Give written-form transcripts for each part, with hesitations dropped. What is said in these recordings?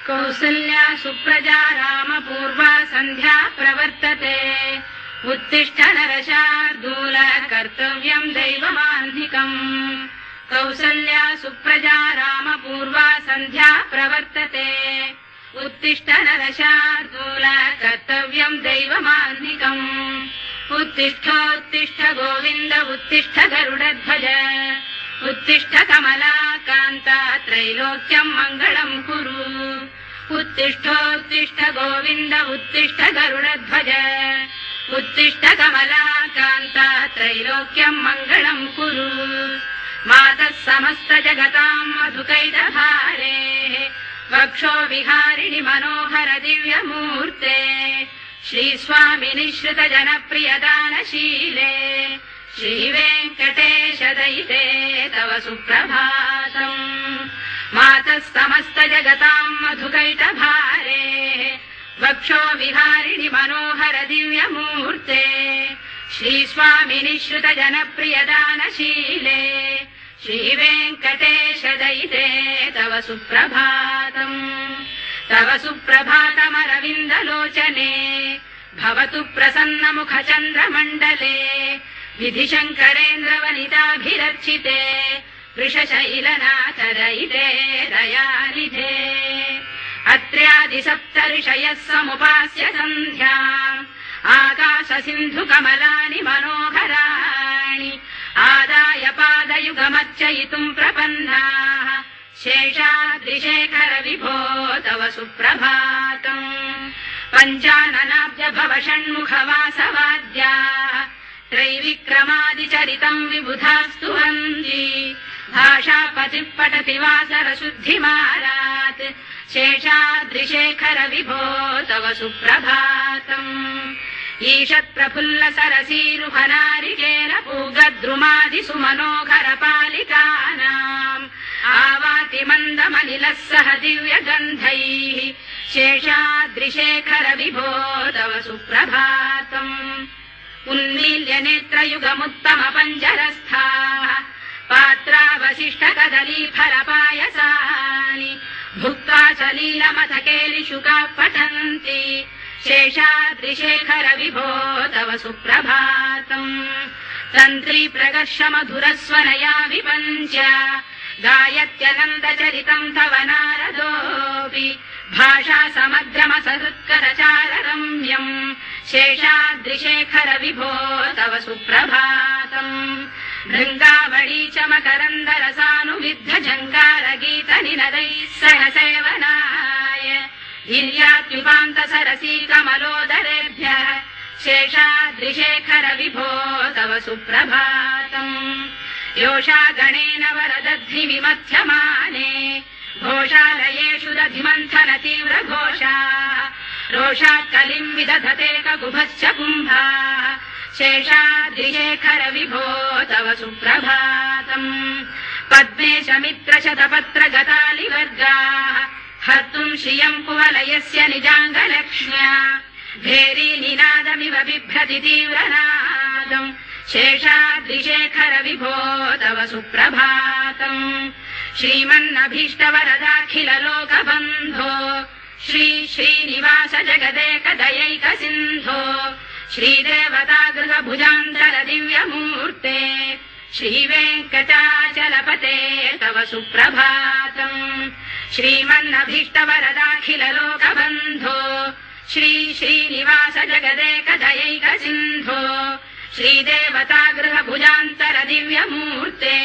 कौसल्या सुप्रजा रामपूर्वा सन्ध्या प्रवर्तते उत्तिष्ठ नरशार्दूल कर्तव्यम् दैवमाह्निकम् कौसल्या सुप्रजा रामपूर्वा सन्ध्या प्रवर्तते उत्तिष्ठ नरशार्दूल कर्तव्यम् दैवमाह्निकम् उत्तिष्ठोत्तिष्ठ गोविन्द उत्तिष्ठ गरुडध्वज उत्तिष्ठ कमलाकान्ता त्रैलोक्यम् मङ्गलम् कुरु उत्तिष्ठोत्तिष्ठ गोविन्द उत्तिष्ठ गरुडध्वज उत्तिष्ठ कमलाकान्ता त्रैलोक्यम् मङ्गलम् कुरु मातः समस्त जगताम् मधुकैटभारे वक्षो विहारिणि मनोहर दिव्यमूर्ते श्रीस्वामिनि श्रुत जनप्रियदानशीले श्रीवेङ्कटेश दयिते तव सुप्रभातम् मातः समस्त जगताम् मधुकैटभारे वक्षो विहारिणि मनोहर दिव्यमूर्ते श्रीस्वामिनि श्रुत जनप्रियदानशीले श्रीवेङ्कटेश दयिते तव सुप्रभातम् तव सुप्रभातमरविन्दलोचने भवतु प्रसन्नमुख चन्द्रमण्डले विधिशङ्करेन्द्रवनिताभिरर्चिते वृषशैलनाथ दयिते दयानिधे अत्र्यादि सप्तऋषयः समुपास्य सन्ध्याम् आकाश सिन्धु कमलानि मनोहराणि आदाय पादयुगमर्चयितुम् प्रपन्नाः शेषाद्रिशेखर विभो तव सुप्रभातम् पञ्चाननाब्ज भव षण्मुख वासवाद्याः त्रैविक्रमादिचरितम् विबुधास्तु वन्दी भाषापतिः पठति वासरशुद्धिमारात् शेषाद्रिशेखर विभो तव सुप्रभातम् ईषत्प्रफुल्ल सरसीरुहनारिकेन पूगद्रुमादिषु मनोहर पालिकानाम् आवाति मन्दमनिलः सह दिव्यगन्धैः शेषाद्रिशेखर विभो तव सुप्रभातम् उन्मील्य नेत्रयुगमुत्तम पञ्जरस्थाः पात्रावशिष्ट कदलीफलपायसानि भुक्त्वा सलीलमथकेलिशुकाः पठन्ति शेषाद्रिशेखर विभो तव सुप्रभातम् तन्त्री प्रकर्ष मधुरस्वनया विपञ्च गायत्यनन्दचरितम् तव नारदोऽपि भाषा समग्रमसहृत्करचाररम्यम् शेषाद्रिशेखर विभो तव सुप्रभातम् भृङ्गावळी च मकरन्दरसानुविद्ध जङ्गारगीतनिनदैः सह सेवनाय गिर्यात्युपान्त सरसी कमलोदरेभ्यः शेषाद्रिशेखर विभो तव सुप्रभातम् योषा गणेन वरदध्नि विमथ्यमाने घोषालयेषु दधिमन्थन तीव्र घोषाः रोषात् कलिम् विदधते ककुभश्च कुम्भाः शेषाद्रिशेखर विभो तव सुप्रभातम् पद्मेश मित्र शतपत्र गतालिवर्गाः हर्तुम् श्रियम् कुवलयस्य निजाङ्गलक्ष्म्या भेरी निनादमिव बिभ्रति तीव्रनादम् शेषाद्रिशेखर विभो तव सुप्रभातम् श्रीमन्नभीष्टवरदाखिल लोकबन्धो श्री श्रीनिवास जगदेक दयैक सिन्धो श्रीदेवतागृह भुजान्तल दिव्यमूर्ते श्रीवेङ्कटाचलपते तव सुप्रभातम् श्रीमन्नभीष्टवरदाखिल लोकबन्धो श्री श्रीनिवास जगदेक दयैक सिन्धो श्रीदेवतागृह भुजान्तर दिव्यमूर्ते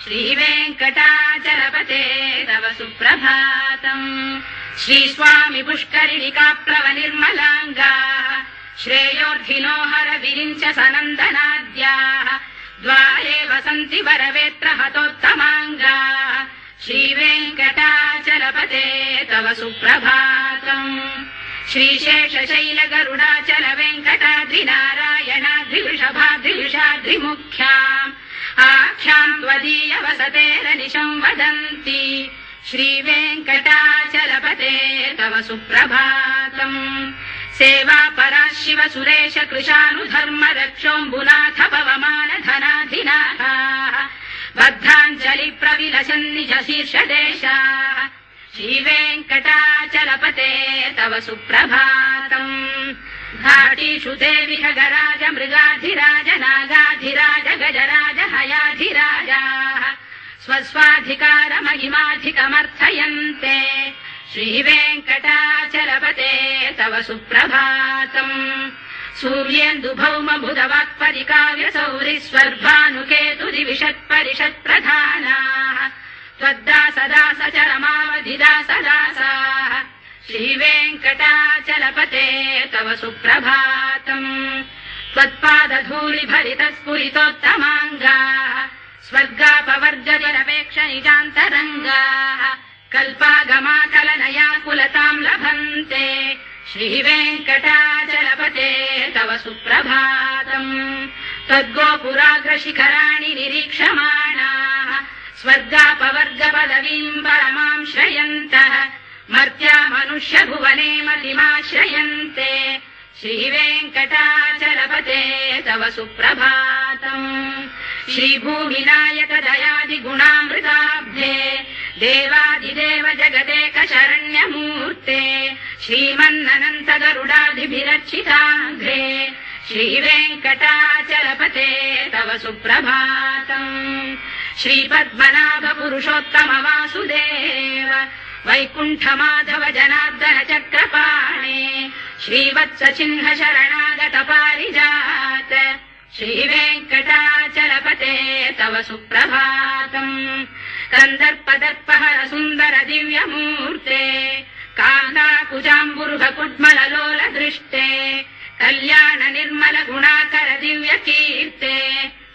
श्रीवेङ्कटाचलपते तव सुप्रभातम् श्रीस्वामि पुष्करिणिकाप्लव निर्मलाङ्गाः श्रेयोर्धिनो हर विरिञ्च सनन्दनाद्याः द्वारे वसन्ति वरवेत्र हतोत्तमाङ्गाः श्रीवेङ्कटाचलपते तव सुप्रभातम् श्रीशेषशैल गरुडाचल वेङ्कटाद्रिनारायणाद्रिवृषभाद्रिवृषाद्रिमुख्याम् आख्याम् त्वदीय वसतेरनिशम् वदन्ति श्रीवेङ्कटाचलपते तव सुप्रभातम् सेवा परा शिव सुरेश कृशानुधर्म रक्षोऽम्बुनाथ पवमान धनाधिनाथाः बद्धाञ्जलि प्रविलसन् निज शीर्षदेशाः श्रीवेङ्कटाचलपते तव सुप्रभातम् घाटीषु देवि खगराज मृगाधिराज नागाधिराज गजराज हयाधिराजाः स्वस्वाधिकार महिमाधिकमर्थयन्ते श्रीवेङ्कटाचलपते तव सुप्रभातम् सूर्येन्दुभौम बुधवाक्परिकाव्यसौरिस्वर्भानुकेतुरिविशत्परिषत्प्रधानाः त्वद्दासदासचरमावधिदासदासाः श्रीवेङ्कटाचलपते तव सुप्रभातम् त्वत्पादधूलिभरितस्फुरितोत्तमाङ्गाः स्वर्गापवर्गजनपेक्ष निजान्तरङ्गाः कल्पागमाकलनयाकुलताम् लभन्ते श्रीवेङ्कटाचलपते तव सुप्रभातम् त्वद्गोपुराग्रशिखराणि निरीक्षमाणाः स्वर्गापवर्गपदवीम् परमाम् श्रयन्तः मर्त्या मनुष्य भुवने मतिमाश्रयन्ते श्रीवेङ्कटाचलपते तव सुप्रभातम् श्रीभूमिनायक दयादिगुणामृताब्धे देवादिदेव जगदेक शरण्यमूर्ते श्रीमन्ननन्त गरुडादिभिरर्चिताङ्घ्रे श्रीवेङ्कटाचलपते तव सुप्रभातम् श्रीपद्मनाभ पुरुषोत्तम वासुदेव वैकुण्ठमाधव जनार्दन चक्रपाणे श्रीवत्स चिह्न शरणागत पारिजात श्रीवेङ्कटाचलपते तव सुप्रभातम् कन्दर्पदर्पहर सुन्दर दिव्यमूर्ते कान्ताकुजाम्बुरुह कुड्मललोल दृष्टे कल्याण निर्मल गुणाकर दिव्य कीर्ते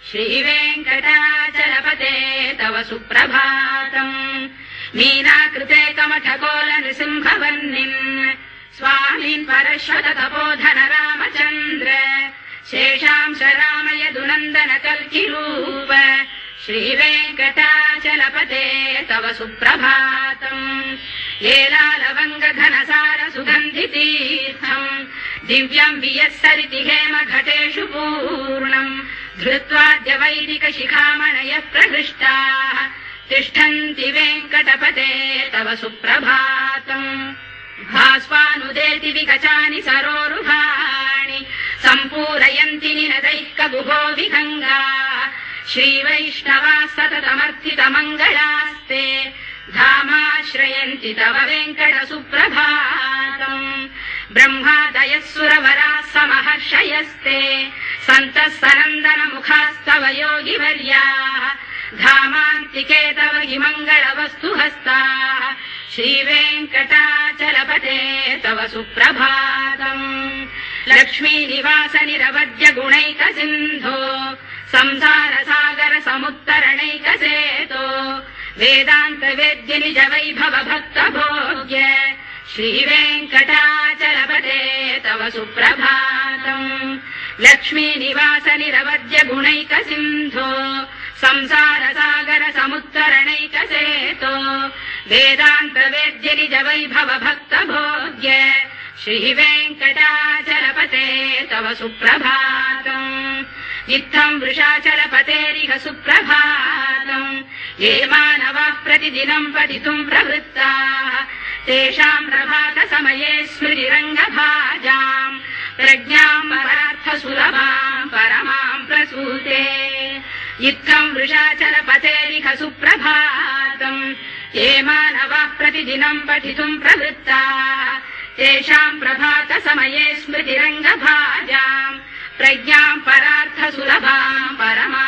श्रीवेङ्कटाचलपते तव सुप्रभातम् मीनाकृते कमठकोल नृसिंहवर्णिम् स्वामीन् परश्वत तपोधन रामचन्द्र शेषांश रामय दुनन्दन कल्किरूप श्रीवेङ्कटाचलपते तव सुप्रभातम् येलालवङ्ग घनसार सुगन्धितीर्थम् दिव्यम् वियस्सरिति हेम घटेषु पूर्णम् धृत्वाद्य वैदिक शिखामणयः प्रहृष्टाः तिष्ठन्ति वेङ्कटपते तव सुप्रभातम् भास्वानुदेति विकचानि सरोरुहाणि सम्पूरयन्ति निनदैः कगुभो विहङ्गाः श्रीवैष्णवाः सततमर्थितमङ्गलास्ते धामाश्रयन्ति तव वेङ्कट सुप्रभातम् ब्रह्मादयः सुरवराः समहर्षयस्ते सन्तः सनन्दन मुखास्तव योगिवर्याः धामान्तिके तव हि मङ्गलवस्तु हस्ताः श्रीवेङ्कटाचलपते तव सुप्रभातम् लक्ष्मीनिवास निरवद्य गुणैक सिन्धो संसार सागर समुत्तरणैक सेतो वेदान्त वेद्य निज वैभव भक्त भोग्य श्रीवेङ्कटाचलपते तव सुप्रभातम् लक्ष्मीनिवास निरवद्य गुणैक सिन्धो संसार सागर समुत्तरणैक सेतो वेदान्त वेद्य निज वैभव भक्त भोग्य श्रीवेङ्कटाचलपते तव सुप्रभातम् इत्थम् वृषाचलपतेरिह सुप्रभातम् ये मानवाः प्रतिदिनम् पठितुम् प्रवृत्ताः तेषाम् प्रभात समये स्मृतिरङ्गभाजाम् प्रज्ञाम् परार्थ सुलभाम् परमाम् प्रसूते इत्थम् वृषाचलपतेरिह सुप्रभातम् ये मानवाः प्रतिदिनम् पठितुम् प्रवृत्ताः तेषाम् प्रभात समये स्मृतिरङ्गभाजाम् प्रज्ञाम् परार्थ सुलभाम् परमा